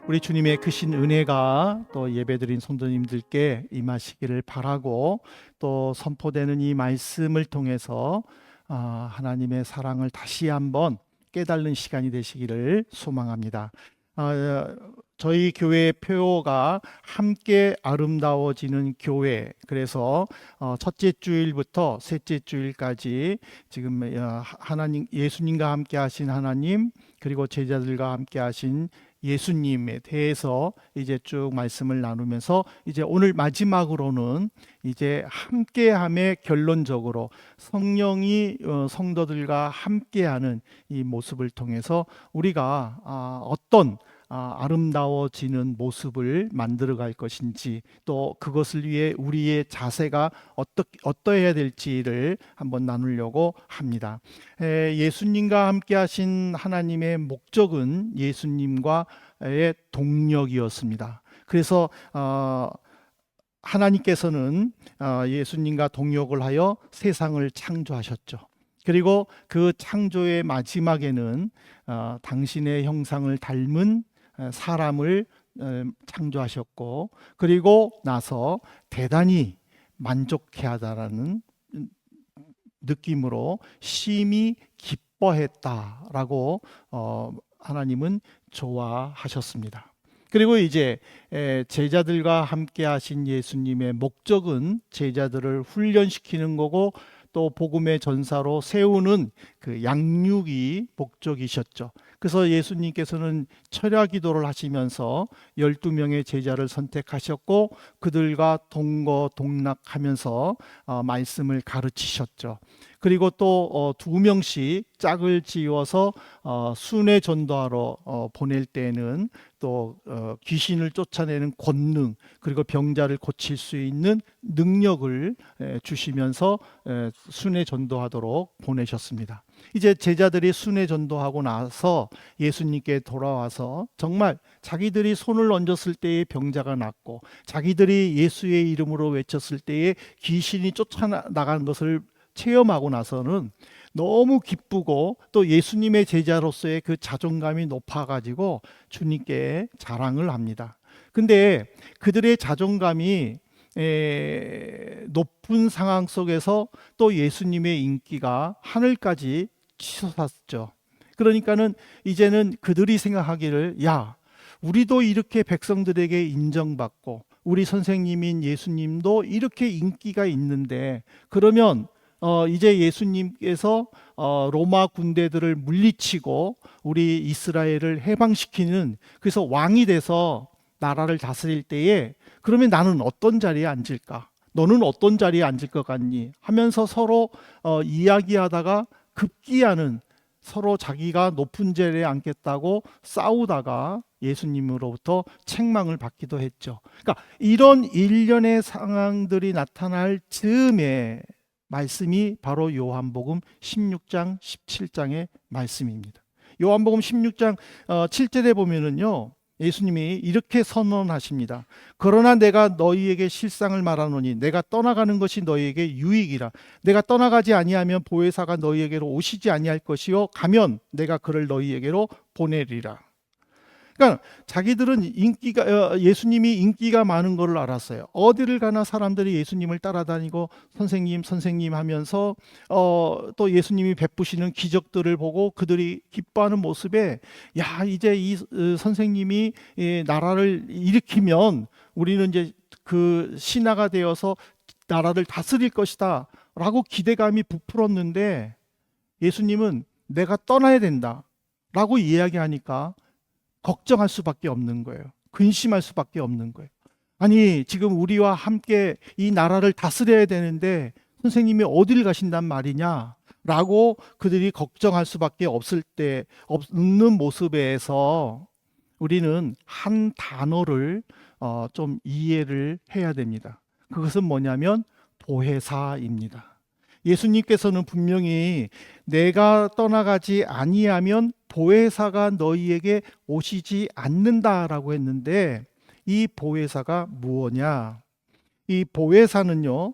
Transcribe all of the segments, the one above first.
우리 주님의 크신 은혜가 또 예배드린 성도님들께 임하시기를 바라고, 또 선포되는 이 말씀을 통해서 하나님의 사랑을 다시 한번 깨닫는 시간이 되시기를 소망합니다. 저희 교회의 표어가 함께 아름다워지는 교회. 그래서 첫째 주일부터 셋째 주일까지 지금 하나님, 예수님과 함께 하신 하나님, 그리고 제자들과 함께 하신 예수님에 대해서 이제 쭉 말씀을 나누면서, 이제 오늘 마지막으로는 이제 함께함의 결론적으로 성령이 성도들과 함께하는 이 모습을 통해서 우리가 어떤 아름다워지는 모습을 만들어 갈 것인지, 또 그것을 위해 우리의 자세가 어떠해야 될지를 한번 나누려고 합니다. 예수님과 함께 하신 하나님의 목적은 예수님과의 동력이었습니다. 그래서 하나님께서는 예수님과 동역을 하여 세상을 창조하셨죠. 그리고 그 창조의 마지막에는 당신의 형상을 닮은 사람을 창조하셨고, 그리고 나서 대단히 만족해 하다라는 느낌으로 심히 기뻐했다라고 하나님은 좋아하셨습니다. 그리고 이제 제자들과 함께 하신 예수님의 목적은 제자들을 훈련시키는 거고, 또 복음의 전사로 세우는 그 양육이 목적이셨죠. 그래서 예수님께서는 철야 기도를 하시면서 12명의 제자를 선택하셨고, 그들과 동거동락하면서 말씀을 가르치셨죠. 그리고 또 2명씩 짝을 지어서 순회 전도하러 보낼 때는 또 귀신을 쫓아내는 권능, 그리고 병자를 고칠 수 있는 능력을 주시면서 순회 전도하도록 보내셨습니다. 이제 제자들이 순회 전도하고 나서 예수님께 돌아와서 정말 자기들이 손을 얹었을 때에 병자가 낫고, 자기들이 예수의 이름으로 외쳤을 때에 귀신이 쫓아나가는 것을 체험하고 나서는 너무 기쁘고, 또 예수님의 제자로서의 그 자존감이 높아가지고 주님께 자랑을 합니다. 근데 그들의 자존감이 높은 상황 속에서 또 예수님의 인기가 하늘까지 치솟았죠. 그러니까는 이제는 그들이 생각하기를, 야, 우리도 이렇게 백성들에게 인정받고 우리 선생님인 예수님도 이렇게 인기가 있는데, 그러면 이제 예수님께서 로마 군대들을 물리치고 우리 이스라엘을 해방시키는, 그래서 왕이 돼서 나라를 다스릴 때에 그러면 나는 어떤 자리에 앉을까? 너는 어떤 자리에 앉을 것 같니? 하면서 서로 이야기하다가 급기야는 서로 자기가 높은 자리에 앉겠다고 싸우다가 예수님으로부터 책망을 받기도 했죠. 그러니까 이런 일련의 상황들이 나타날 즈음에 말씀이 바로 요한복음 16장 17장의 말씀입니다. 요한복음 16장 7절에 보면은요, 예수님이 이렇게 선언하십니다. 그러나 내가 너희에게 실상을 말하노니 내가 떠나가는 것이 너희에게 유익이라. 내가 떠나가지 아니하면 보혜사가 너희에게로 오시지 아니할 것이요, 가면 내가 그를 너희에게로 보내리라. 그러니까 자기들은 예수님이 인기가 많은 것을 알았어요. 어디를 가나 사람들이 예수님을 따라다니고 선생님 선생님 하면서 또 예수님이 베푸시는 기적들을 보고 그들이 기뻐하는 모습에, 야, 이제 이 선생님이 나라를 일으키면 우리는 이제 그 신하가 되어서 나라를 다스릴 것이다 라고 기대감이 부풀었는데, 예수님은 내가 떠나야 된다 라고 이야기하니까 걱정할 수밖에 없는 거예요. 근심할 수밖에 없는 거예요. 아니, 지금 우리와 함께 이 나라를 다스려야 되는데 선생님이 어딜 가신단 말이냐 라고 그들이 걱정할 수밖에 없는 모습에서 우리는 한 단어를 좀 이해를 해야 됩니다. 그것은 뭐냐면 보혜사입니다. 예수님께서는 분명히 내가 떠나가지 아니하면 보혜사가 너희에게 오시지 않는다라고 했는데, 이 보혜사가 무엇냐? 이 보혜사는요,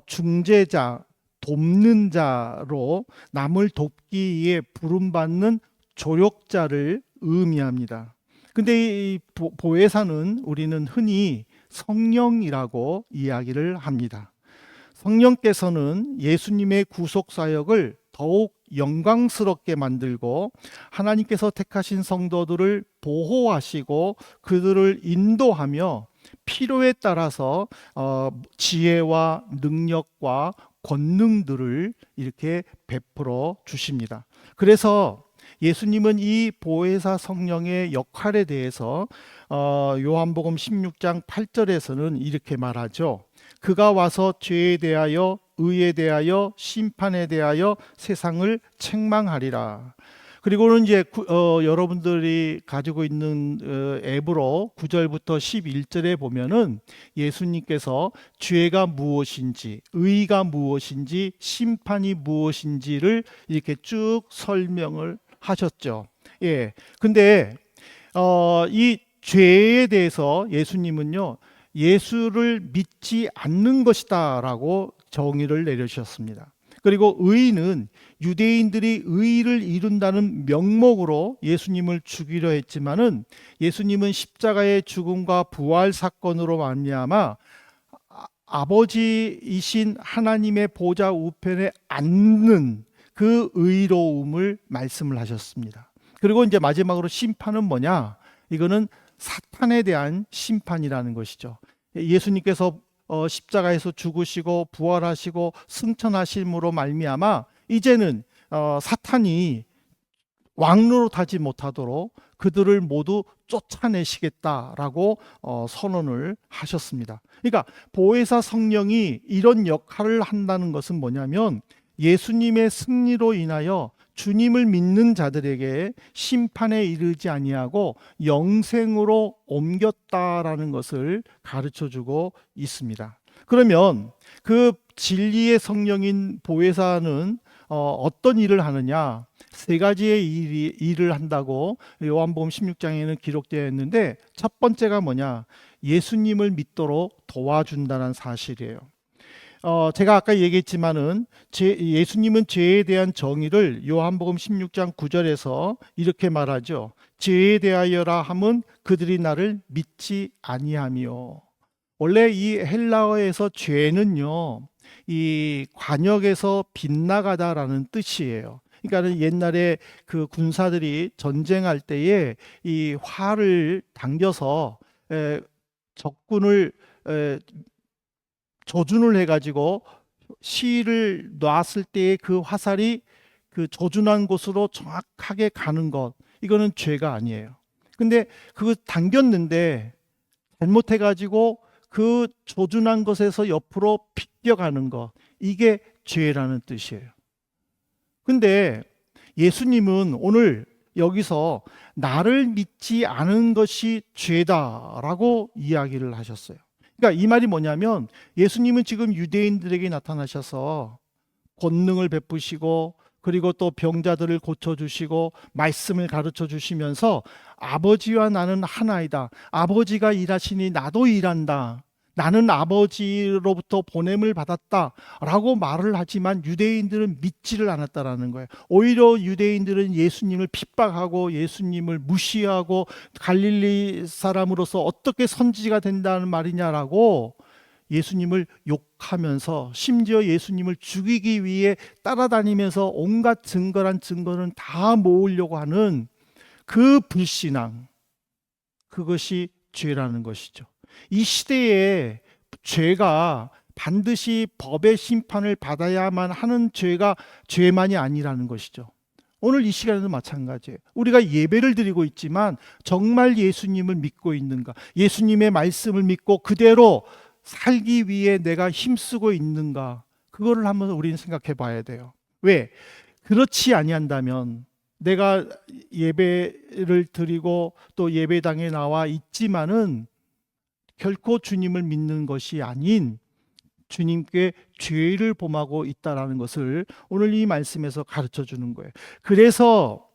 중재자, 돕는 자로 남을 돕기 위해 부름받는 조력자를 의미합니다. 근데 이 보혜사는 우리는 흔히 성령이라고 이야기를 합니다. 성령께서는 예수님의 구속 사역을 더욱 영광스럽게 만들고 하나님께서 택하신 성도들을 보호하시고 그들을 인도하며 필요에 따라서 지혜와 능력과 권능들을 이렇게 베풀어 주십니다. 그래서 예수님은 이 보혜사 성령의 역할에 대해서 요한복음 16장 8절에서는 이렇게 말하죠. 그가 와서 죄에 대하여 의에 대하여 심판에 대하여 세상을 책망하리라. 그리고는 이제 여러분들이 가지고 있는 앱으로 9절부터 11절에 보면은 예수님께서 죄가 무엇인지, 의가 무엇인지, 심판이 무엇인지를 이렇게 쭉 설명을 하셨죠. 예. 근데 이 죄에 대해서 예수님은요, 예수를 믿지 않는 것이다라고 정의를 내려주셨습니다. 그리고 의는 유대인들이 의를 이룬다는 명목으로 예수님을 죽이려 했지만은 예수님은 십자가의 죽음과 부활 사건으로 말미암아 아버지이신 하나님의 보좌 우편에 앉는 그 의로움을 말씀을 하셨습니다. 그리고 이제 마지막으로 심판은 뭐냐? 이거는 사탄에 대한 심판이라는 것이죠. 예수님께서 십자가에서 죽으시고 부활하시고 승천하심으로 말미암아 이제는 사탄이 왕노릇하지 못하도록 그들을 모두 쫓아내시겠다라고 선언을 하셨습니다. 그러니까 보혜사 성령이 이런 역할을 한다는 것은 뭐냐면 예수님의 승리로 인하여 주님을 믿는 자들에게 심판에 이르지 아니하고 영생으로 옮겼다라는 것을 가르쳐 주고 있습니다. 그러면 그 진리의 성령인 보혜사는 어떤 일을 하느냐? 세 가지의 일을 한다고 요한복음 16장에는 기록되어 있는데 첫 번째가 뭐냐? 예수님을 믿도록 도와준다는 사실이에요. 제가 아까 얘기했지만은 예수님은 죄에 대한 정의를 요한복음 16장 9절에서 이렇게 말하죠. 죄에 대하여라 함은 그들이 나를 믿지 아니하며. 원래 이 헬라어에서 죄는요, 이 관역에서 빗나가다라는 뜻이에요. 그러니까 옛날에 그 군사들이 전쟁할 때에 이 활을 당겨서 적군을 조준을 해가지고 실을 놨을 때의 그 화살이 그 조준한 곳으로 정확하게 가는 것, 이거는 죄가 아니에요. 근데 그거 당겼는데 잘못해가지고 그 조준한 것에서 옆으로 비껴가는 것, 이게 죄라는 뜻이에요. 근데 예수님은 오늘 여기서 나를 믿지 않은 것이 죄다라고 이야기를 하셨어요. 그러니까 이 말이 뭐냐면 예수님은 지금 유대인들에게 나타나셔서 권능을 베푸시고 그리고 또 병자들을 고쳐주시고 말씀을 가르쳐 주시면서 아버지와 나는 하나이다. 아버지가 일하시니 나도 일한다. 나는 아버지로부터 보냄을 받았다 라고 말을 하지만 유대인들은 믿지를 않았다라는 거예요. 오히려 유대인들은 예수님을 핍박하고 예수님을 무시하고 갈릴리 사람으로서 어떻게 선지자가 된다는 말이냐라고 예수님을 욕하면서 심지어 예수님을 죽이기 위해 따라다니면서 온갖 증거란 증거는 다 모으려고 하는 그 불신앙, 그것이 죄라는 것이죠. 이 시대에 죄가 반드시 법의 심판을 받아야만 하는 죄가 죄만이 아니라는 것이죠. 오늘 이 시간에도 마찬가지예요. 우리가 예배를 드리고 있지만 정말 예수님을 믿고 있는가? 예수님의 말씀을 믿고 그대로 살기 위해 내가 힘쓰고 있는가? 그거를 한번 우리는 생각해 봐야 돼요. 왜? 그렇지 아니한다면 내가 예배를 드리고 또 예배당에 나와 있지만은 결코 주님을 믿는 것이 아닌 주님께 죄를 범하고 있다는 것을 오늘 이 말씀에서 가르쳐 주는 거예요. 그래서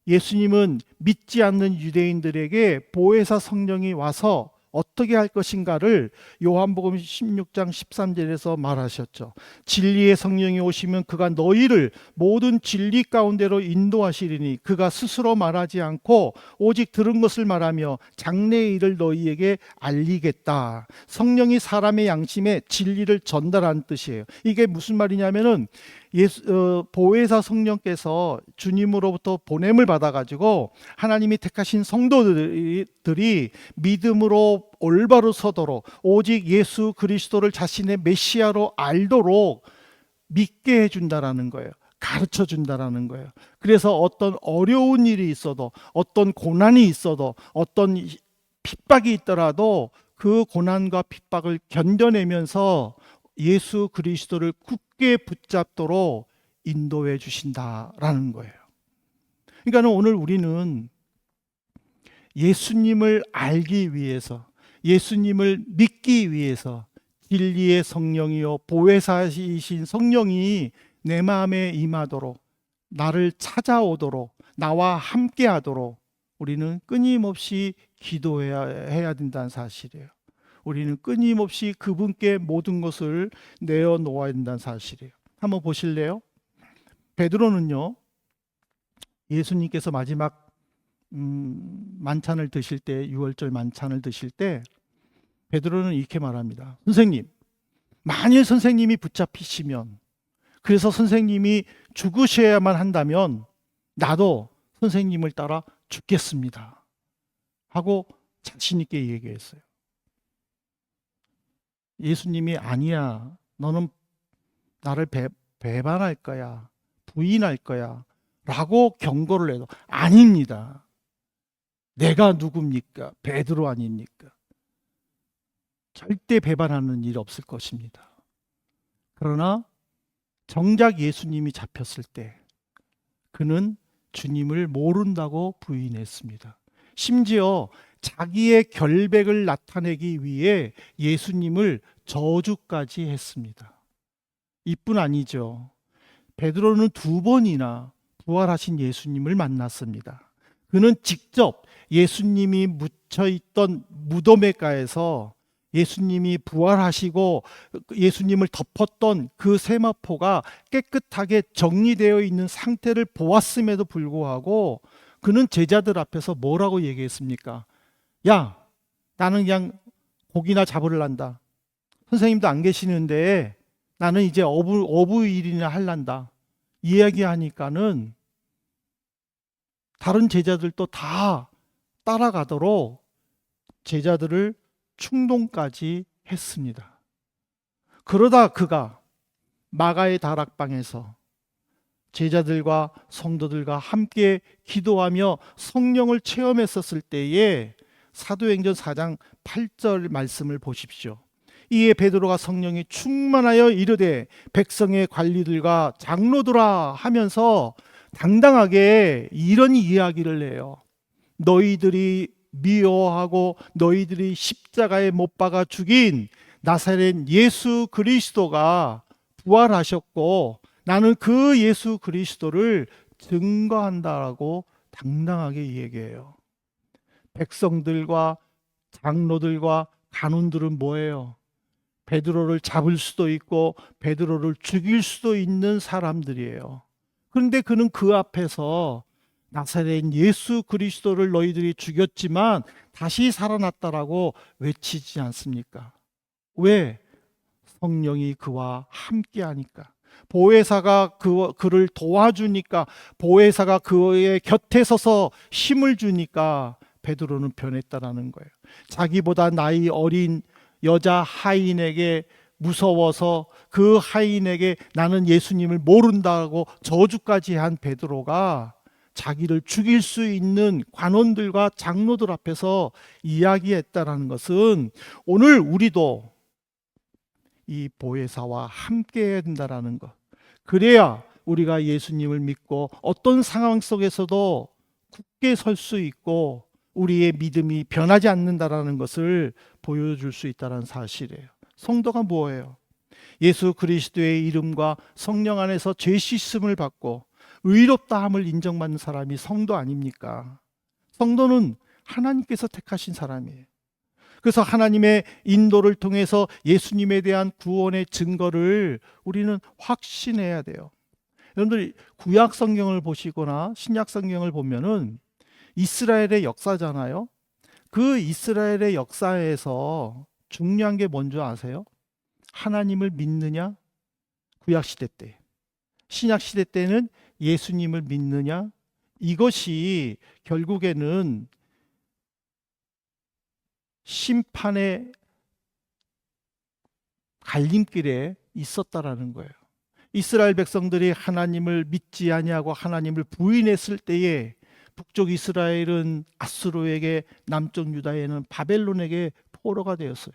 예수님은 믿지 않는 유대인들에게 보혜사 성령이 와서 어떻게 할 것인가를 요한복음 16장 13절에서 말하셨죠. 진리의 성령이 오시면 그가 너희를 모든 진리 가운데로 인도하시리니 그가 스스로 말하지 않고 오직 들은 것을 말하며 장래의 일을 너희에게 알리겠다. 성령이 사람의 양심에 진리를 전달하는 뜻이에요. 이게 무슨 말이냐면은 보혜사 성령께서 주님으로부터 보냄을 받아가지고 하나님이 택하신 성도들이 믿음으로 올바로 서도록 오직 예수 그리스도를 자신의 메시아로 알도록 믿게 해준다라는 거예요. 가르쳐 준다라는 거예요. 그래서 어떤 어려운 일이 있어도, 어떤 고난이 있어도, 어떤 핍박이 있더라도 그 고난과 핍박을 견뎌내면서 예수 그리스도를 굳게 붙잡도록 인도해 주신다라는 거예요. 그러니까 오늘 우리는 예수님을 알기 위해서, 예수님을 믿기 위해서 진리의 성령이요 보혜사이신 성령이 내 마음에 임하도록, 나를 찾아오도록, 나와 함께하도록 우리는 끊임없이 기도해야 된다는 사실이에요. 우리는 끊임없이 그분께 모든 것을 내어놓아야 된다는 사실이에요. 한번 보실래요? 베드로는요, 예수님께서 마지막 만찬을 드실 때, 유월절 만찬을 드실 때 베드로는 이렇게 말합니다. 선생님, 만일 선생님이 붙잡히시면, 그래서 선생님이 죽으셔야만 한다면 나도 선생님을 따라 죽겠습니다 하고 자신 있게 얘기했어요. 예수님이 아니야, 너는 나를 배반할 거야, 부인할 거야 라고 경고를 해도 아닙니다. 내가 누굽니까? 베드로 아닙니까? 절대 배반하는 일 없을 것입니다. 그러나 정작 예수님이 잡혔을 때 그는 주님을 모른다고 부인했습니다. 심지어 자기의 결백을 나타내기 위해 예수님을 저주까지 했습니다. 이뿐 아니죠. 베드로는 2번이나 부활하신 예수님을 만났습니다. 그는 직접 예수님이 묻혀있던 무덤에가에서 예수님이 부활하시고 예수님을 덮었던 그 세마포가 깨끗하게 정리되어 있는 상태를 보았음에도 불구하고 그는 제자들 앞에서 뭐라고 얘기했습니까? 야, 나는 그냥 고기나 잡으려한다. 선생님도 안 계시는데 나는 이제 어부일이나 할란다. 이야기하니까는 다른 제자들도 다 따라가도록 제자들을 충동까지 했습니다. 그러다 그가 마가의 다락방에서 제자들과 성도들과 함께 기도하며 성령을 체험했었을 때에 사도행전 4장 8절 말씀을 보십시오. 이에 베드로가 성령이 충만하여 이르되 백성의 관리들과 장로들아 하면서 당당하게 이런 이야기를 해요. 너희들이 미워하고 너희들이 십자가에 못 박아 죽인 나사렛 예수 그리스도가 부활하셨고 나는 그 예수 그리스도를 증거한다라고 당당하게 얘기해요. 백성들과 장로들과 간원들은 뭐예요? 베드로를 잡을 수도 있고 베드로를 죽일 수도 있는 사람들이에요. 그런데 그는 그 앞에서 나사렛 예수 그리스도를 너희들이 죽였지만 다시 살아났다라고 외치지 않습니까? 왜? 성령이 그와 함께하니까. 보혜사가 그를 도와주니까, 보혜사가 그의 곁에 서서 힘을 주니까 베드로는 변했다라는 거예요. 자기보다 나이 어린 여자 하인에게 무서워서 그 하인에게 나는 예수님을 모른다고 저주까지 한 베드로가 자기를 죽일 수 있는 관원들과 장로들 앞에서 이야기했다라는 것은 오늘 우리도 이 보혜사와 함께 해야 된다라는 것. 그래야 우리가 예수님을 믿고 어떤 상황 속에서도 굳게 설 수 있고 우리의 믿음이 변하지 않는다라는 것을 보여줄 수 있다는 사실이에요. 성도가 뭐예요? 예수 그리스도의 이름과 성령 안에서 죄 씻음을 받고 의롭다함을 인정받는 사람이 성도 아닙니까? 성도는 하나님께서 택하신 사람이에요. 그래서 하나님의 인도를 통해서 예수님에 대한 구원의 증거를 우리는 확신해야 돼요. 여러분들 구약 성경을 보시거나 신약 성경을 보면은 이스라엘의 역사잖아요. 그 이스라엘의 역사에서 중요한 게 뭔지 아세요? 하나님을 믿느냐? 구약 시대 때. 신약 시대 때는 예수님을 믿느냐? 이것이 결국에는 심판의 갈림길에 있었다라는 거예요. 이스라엘 백성들이 하나님을 믿지 아니하고 하나님을 부인했을 때에 북쪽 이스라엘은 아수르에게, 남쪽 유다에는 바벨론에게 포로가 되었어요.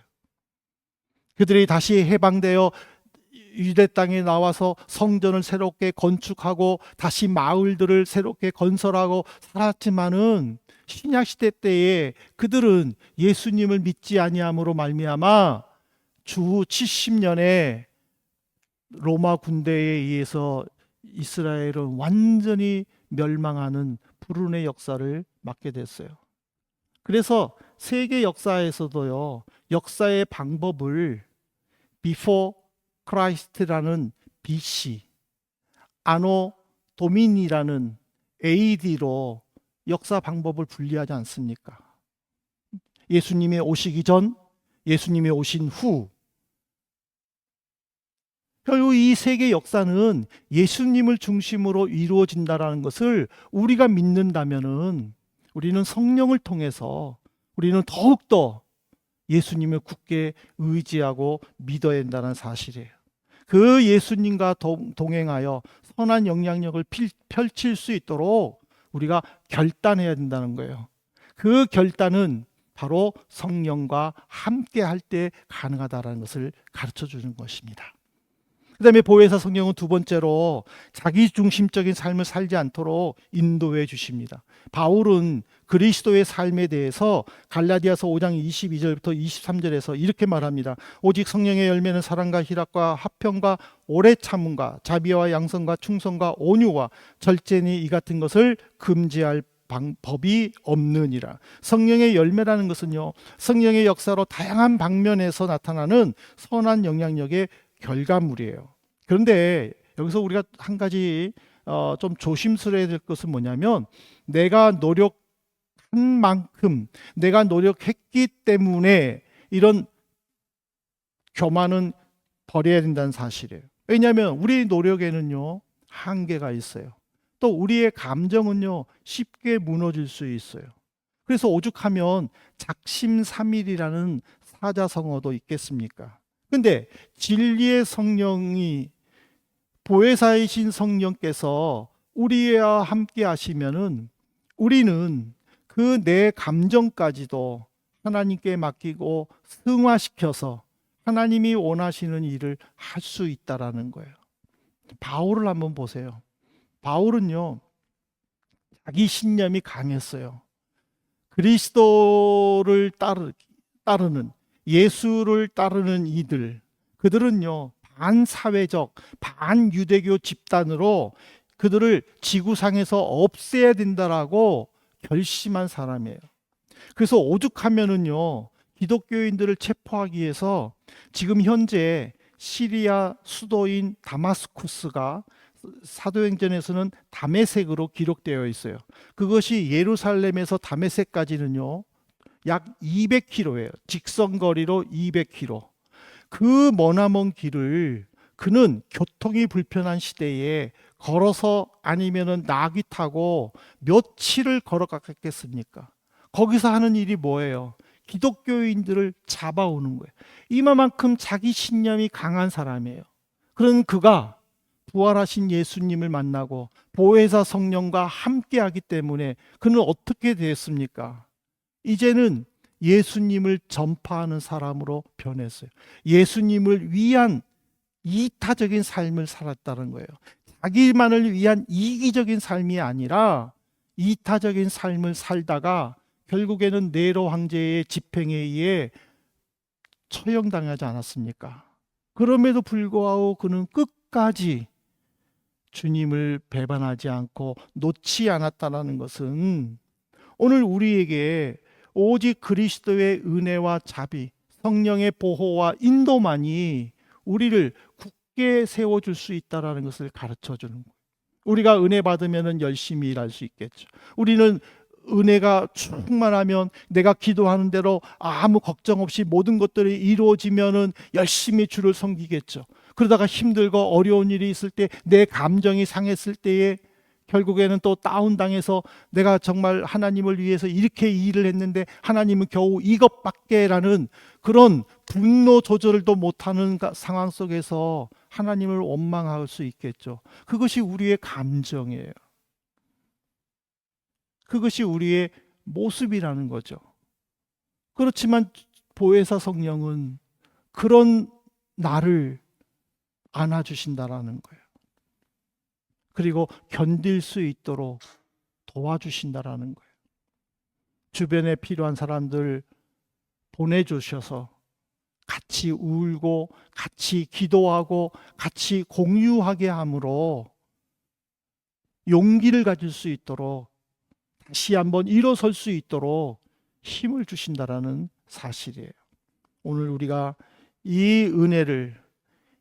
그들이 다시 해방되어 유대 땅에 나와서 성전을 새롭게 건축하고 다시 마을들을 새롭게 건설하고 살았지만은 신약 시대 때에 그들은 예수님을 믿지 아니함으로 말미암아 주 70년에 로마 군대에 의해서 이스라엘은 완전히 멸망하는 불운의 역사를 맞게 됐어요. 그래서 세계 역사에서도요, 역사의 방법을 Before Christ라는 BC, 아노 도미니라는 AD로 역사 방법을 분리하지 않습니까? 예수님이 오시기 전, 예수님이 오신 후. 결국 이 세계 역사는 예수님을 중심으로 이루어진다라는 것을 우리가 믿는다면은 우리는 성령을 통해서 우리는 더욱더 예수님을 굳게 의지하고 믿어야 된다는 사실이에요. 그 예수님과 동행하여 선한 영향력을 펼칠 수 있도록 우리가 결단해야 된다는 거예요. 그 결단은 바로 성령과 함께 할 때 가능하다는 것을 가르쳐 주는 것입니다. 그 다음에 보혜사 성령은 두 번째로 자기 중심적인 삶을 살지 않도록 인도해 주십니다. 바울은 그리스도의 삶에 대해서 갈라디아서 5장 22절부터 23절에서 이렇게 말합니다. 오직 성령의 열매는 사랑과 희락과 화평과 오래 참음과 자비와 양선과 충성과 온유와 절제니 이 같은 것을 금지할 방법이 없느니라. 성령의 열매라는 것은요, 성령의 역사로 다양한 방면에서 나타나는 선한 영향력의 결과물이에요. 그런데 여기서 우리가 한 가지 좀 조심스러워야 될 것은 뭐냐면, 내가 노력한 만큼, 내가 노력했기 때문에 이런 교만은 버려야 된다는 사실이에요. 왜냐하면 우리 노력에는요, 한계가 있어요. 또 우리의 감정은요, 쉽게 무너질 수 있어요. 그래서 오죽하면 작심삼일이라는 사자성어도 있겠습니까? 근데 진리의 성령이, 보혜사이신 성령께서 우리와 함께 하시면은 우리는 그 내 감정까지도 하나님께 맡기고 승화시켜서 하나님이 원하시는 일을 할 수 있다라는 거예요. 바울을 한번 보세요. 바울은요, 자기 신념이 강했어요. 그리스도를 따르는, 예수를 따르는 이들, 그들은요, 반사회적, 반유대교 집단으로 그들을 지구상에서 없애야 된다라고 결심한 사람이에요. 그래서 오죽하면은요, 기독교인들을 체포하기 위해서 지금 현재 시리아 수도인 다마스쿠스가 사도행전에서는 다메섹으로 기록되어 있어요. 그것이 예루살렘에서 다메섹까지는요, 약 200km예요. 직선거리로 200km. 그 머나먼 길을 그는 교통이 불편한 시대에 걸어서 아니면은 나귀 타고 며칠을 걸어갔겠습니까? 거기서 하는 일이 뭐예요? 기독교인들을 잡아오는 거예요. 이만큼 자기 신념이 강한 사람이에요. 그런 그가 부활하신 예수님을 만나고 보혜사 성령과 함께하기 때문에 그는 어떻게 됐습니까? 이제는 예수님을 전파하는 사람으로 변했어요. 예수님을 위한 이타적인 삶을 살았다는 거예요. 자기만을 위한 이기적인 삶이 아니라 이타적인 삶을 살다가 결국에는 네로 황제의 집행에 의해 처형당하지 않았습니까? 그럼에도 불구하고 그는 끝까지 주님을 배반하지 않고 놓지 않았다는 것은 오늘 우리에게 오직 그리스도의 은혜와 자비, 성령의 보호와 인도만이 우리를 굳게 세워줄 수 있다는 것을 가르쳐 주는 거예요. 우리가 은혜 받으면 열심히 일할 수 있겠죠. 우리는 은혜가 충만하면 내가 기도하는 대로 아무 걱정 없이 모든 것들이 이루어지면 열심히 주를 섬기겠죠. 그러다가 힘들고 어려운 일이 있을 때, 내 감정이 상했을 때에 결국에는 또 다운당해서 내가 정말 하나님을 위해서 이렇게 일을 했는데 하나님은 겨우 이것밖에라는 그런 분노 조절도 못하는 상황 속에서 하나님을 원망할 수 있겠죠. 그것이 우리의 감정이에요. 그것이 우리의 모습이라는 거죠. 그렇지만 보혜사 성령은 그런 나를 안아주신다라는 거예요. 그리고 견딜 수 있도록 도와주신다라는 거예요. 주변에 필요한 사람들 보내주셔서 같이 울고 같이 기도하고 같이 공유하게 함으로 용기를 가질 수 있도록, 다시 한번 일어설 수 있도록 힘을 주신다라는 사실이에요. 오늘 우리가 이 은혜를,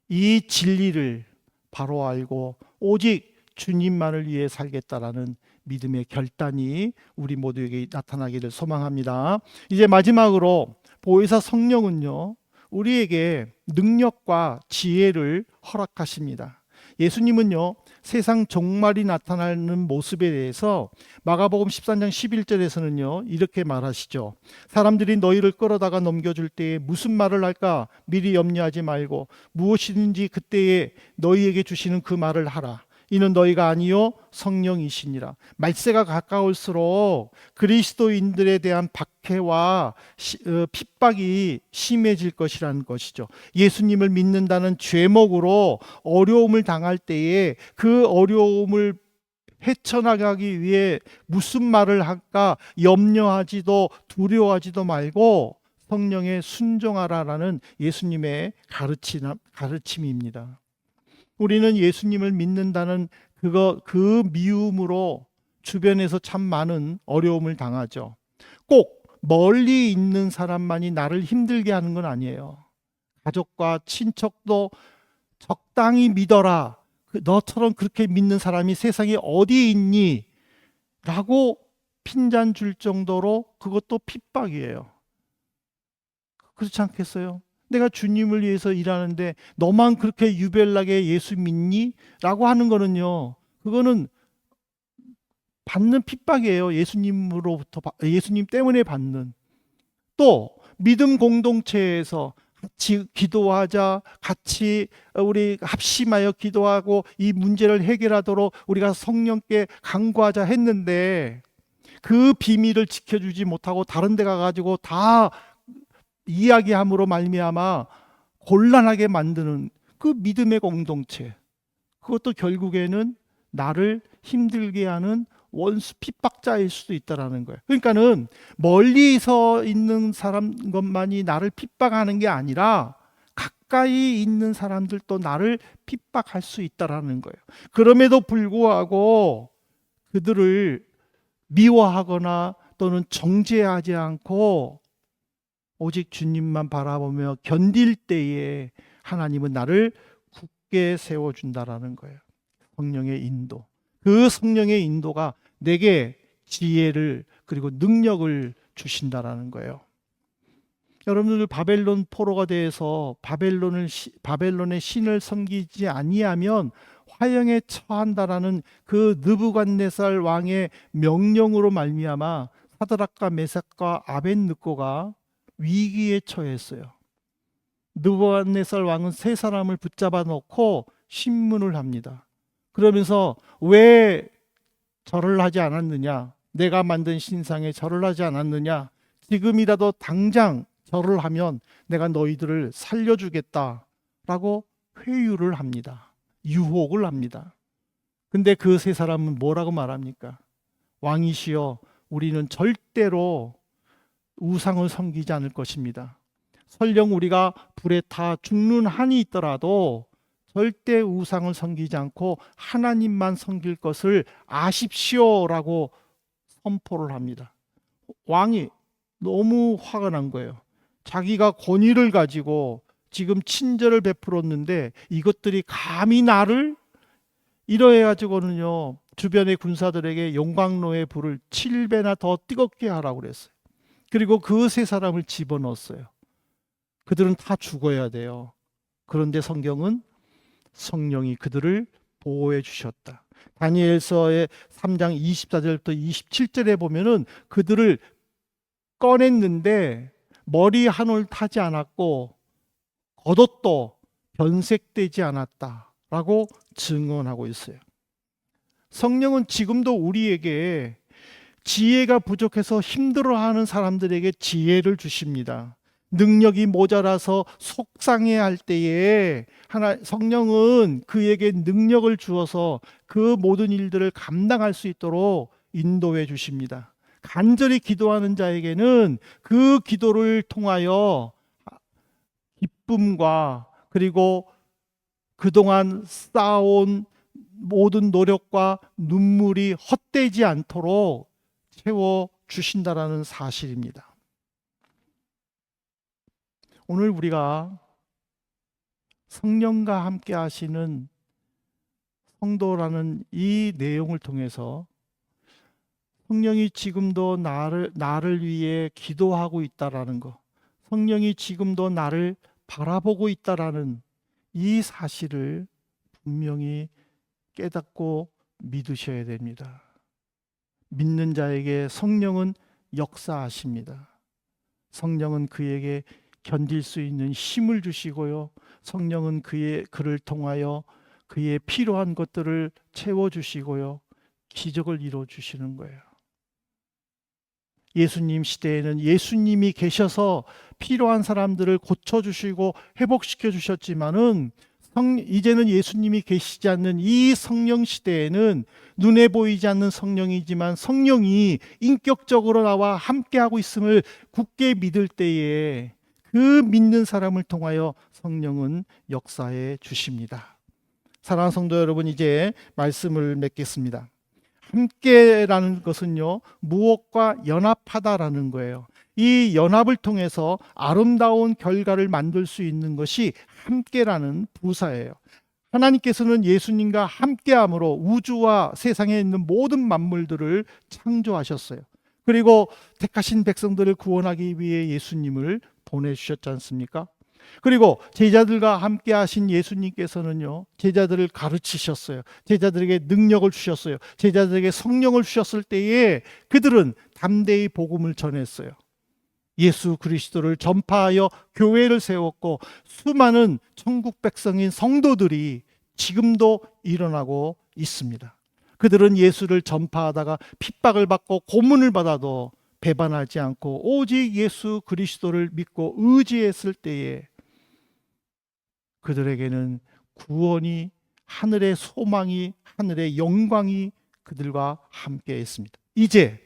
이 진리를 바로 알고 오직 주님만을 위해 살겠다라는 믿음의 결단이 우리 모두에게 나타나기를 소망합니다. 이제 마지막으로 보혜사 성령은요, 우리에게 능력과 지혜를 허락하십니다. 예수님은요, 세상 종말이 나타나는 모습에 대해서 마가복음 13장 11절에서는요 이렇게 말하시죠. 사람들이 너희를 끌어다가 넘겨줄 때에 무슨 말을 할까 미리 염려하지 말고 무엇이든지 그때에 너희에게 주시는 그 말을 하라. 이는 너희가 아니요 성령이시니라. 말세가 가까울수록 그리스도인들에 대한 박해와 핍박이 심해질 것이라는 것이죠. 예수님을 믿는다는 죄목으로 어려움을 당할 때에 그 어려움을 헤쳐나가기 위해 무슨 말을 할까 염려하지도 두려워하지도 말고 성령에 순종하라라는 예수님의 가르침입니다. 우리는 예수님을 믿는다는 그 미움으로 주변에서 참 많은 어려움을 당하죠. 꼭 멀리 있는 사람만이 나를 힘들게 하는 건 아니에요. 가족과 친척도 적당히 믿어라. 너처럼 그렇게 믿는 사람이 세상에 어디 있니? 라고 핀잔 줄 정도로 그것도 핍박이에요. 그렇지 않겠어요? 내가 주님을 위해서 일하는데 너만 그렇게 유별나게 예수 믿니? 라고 하는 거는요, 그거는 받는 핍박이에요. 예수님으로부터, 예수님 때문에 받는. 또 믿음 공동체에서 같이 기도하자, 같이 우리 합심하여 기도하고 이 문제를 해결하도록 우리가 성령께 간구하자 했는데 그 비밀을 지켜주지 못하고 다른 데 가가지고 다 이야기함으로 말미암아 곤란하게 만드는 그 믿음의 공동체, 그것도 결국에는 나를 힘들게 하는 원수 핍박자일 수도 있다라는 거예요. 그러니까는 멀리서 있는 사람 것만이 나를 핍박하는 게 아니라 가까이 있는 사람들도 나를 핍박할 수 있다라는 거예요. 그럼에도 불구하고 그들을 미워하거나 또는 정죄하지 않고 오직 주님만 바라보며 견딜 때에 하나님은 나를 굳게 세워준다라는 거예요. 성령의 인도. 그 성령의 인도가 내게 지혜를 그리고 능력을 주신다라는 거예요. 여러분들 바벨론 포로가 돼서 바벨론의 신을 섬기지 아니하면 화형에 처한다라는 그 느부갓네살 왕의 명령으로 말미암아 사드락과 메삭과 아벳느고가 위기에 처했어요. 느부갓네살 왕은 세 사람을 붙잡아 놓고 신문을 합니다. 그러면서 왜 절을 하지 않았느냐? 내가 만든 신상에 절을 하지 않았느냐? 지금이라도 당장 절을 하면 내가 너희들을 살려주겠다라고 회유를 합니다. 유혹을 합니다. 근데 그 세 사람은 뭐라고 말합니까? 왕이시여, 우리는 절대로 우상을 섬기지 않을 것입니다. 설령 우리가 불에 타 죽는 한이 있더라도 절대 우상을 섬기지 않고 하나님만 섬길 것을 아십시오라고 선포를 합니다. 왕이 너무 화가 난 거예요. 자기가 권위를 가지고 지금 친절을 베풀었는데 이것들이 감히 나를 이러해 가지고는요, 주변의 군사들에게 용광로의 불을 7배나 더 뜨겁게 하라고 그랬어요. 그리고 그 세 사람을 집어넣었어요. 그들은 다 죽어야 돼요. 그런데 성경은 성령이 그들을 보호해 주셨다. 다니엘서의 3장 24절부터 27절에 보면은 그들을 꺼냈는데 머리 한 올 타지 않았고 겉옷도 변색되지 않았다라고 증언하고 있어요. 성령은 지금도 우리에게 지혜가 부족해서 힘들어하는 사람들에게 지혜를 주십니다. 능력이 모자라서 속상해할 때에 성령은 그에게 능력을 주어서 그 모든 일들을 감당할 수 있도록 인도해 주십니다. 간절히 기도하는 자에게는 그 기도를 통하여 기쁨과 그리고 그동안 쌓아온 모든 노력과 눈물이 헛되지 않도록 채워 주신다라는 사실입니다. 오늘 우리가 성령과 함께 하시는 성도라는 이 내용을 통해서 성령이 지금도 나를 위해 기도하고 있다라는 것, 성령이 지금도 나를 바라보고 있다라는 이 사실을 분명히 깨닫고 믿으셔야 됩니다. 믿는 자에게 성령은 역사하십니다. 성령은 그에게 견딜 수 있는 힘을 주시고요. 성령은 그를 통하여 그의 필요한 것들을 채워주시고요. 기적을 이루어주시는 거예요. 예수님 시대에는 예수님이 계셔서 필요한 사람들을 고쳐주시고 회복시켜 주셨지만은 이제는 예수님이 계시지 않는 이 성령 시대에는 눈에 보이지 않는 성령이지만 성령이 인격적으로 나와 함께하고 있음을 굳게 믿을 때에 그 믿는 사람을 통하여 성령은 역사해 주십니다. 사랑하는 성도 여러분, 이제 말씀을 맺겠습니다. 함께라는 것은요, 무엇과 연합하다라는 거예요. 이 연합을 통해서 아름다운 결과를 만들 수 있는 것이 함께라는 부사예요. 하나님께서는 예수님과 함께함으로 우주와 세상에 있는 모든 만물들을 창조하셨어요. 그리고 택하신 백성들을 구원하기 위해 예수님을 보내주셨지 않습니까? 그리고 제자들과 함께 하신 예수님께서는요, 제자들을 가르치셨어요. 제자들에게 능력을 주셨어요. 제자들에게 성령을 주셨을 때에 그들은 담대히 복음을 전했어요. 예수 그리스도를 전파하여 교회를 세웠고 수많은 천국 백성인 성도들이 지금도 일어나고 있습니다. 그들은 예수를 전파하다가 핍박을 받고 고문을 받아도 배반하지 않고 오직 예수 그리스도를 믿고 의지했을 때에 그들에게는 구원이, 하늘의 소망이, 하늘의 영광이 그들과 함께 했습니다. 이제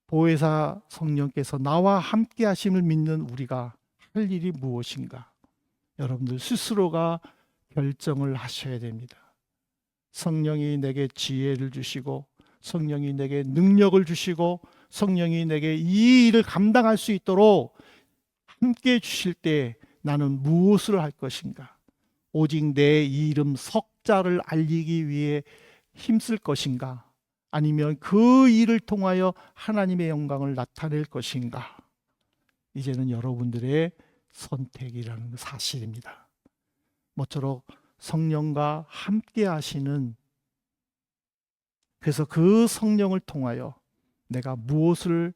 보혜사 성령께서 나와 함께 하심을 믿는 우리가 할 일이 무엇인가? 여러분들 스스로가 결정을 하셔야 됩니다. 성령이 내게 지혜를 주시고 성령이 내게 능력을 주시고 성령이 내게 이 일을 감당할 수 있도록 함께 주실 때 나는 무엇을 할 것인가? 오직 내 이름 석자를 알리기 위해 힘쓸 것인가? 아니면 그 일을 통하여 하나님의 영광을 나타낼 것인가? 이제는 여러분들의 선택이라는 사실입니다. 모쪼록 성령과 함께 하시는, 그래서 그 성령을 통하여 내가 무엇을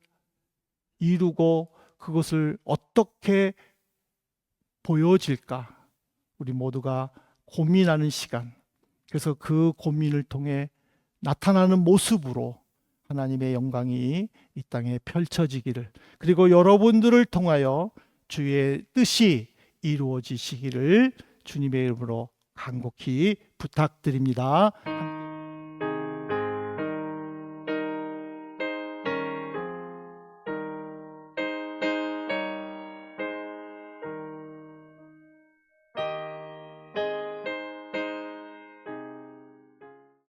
이루고 그것을 어떻게 보여질까? 우리 모두가 고민하는 시간, 그래서 그 고민을 통해 나타나는 모습으로 하나님의 영광이 이 땅에 펼쳐지기를, 그리고 여러분들을 통하여 주의 뜻이 이루어지시기를 주님의 이름으로 간곡히 부탁드립니다.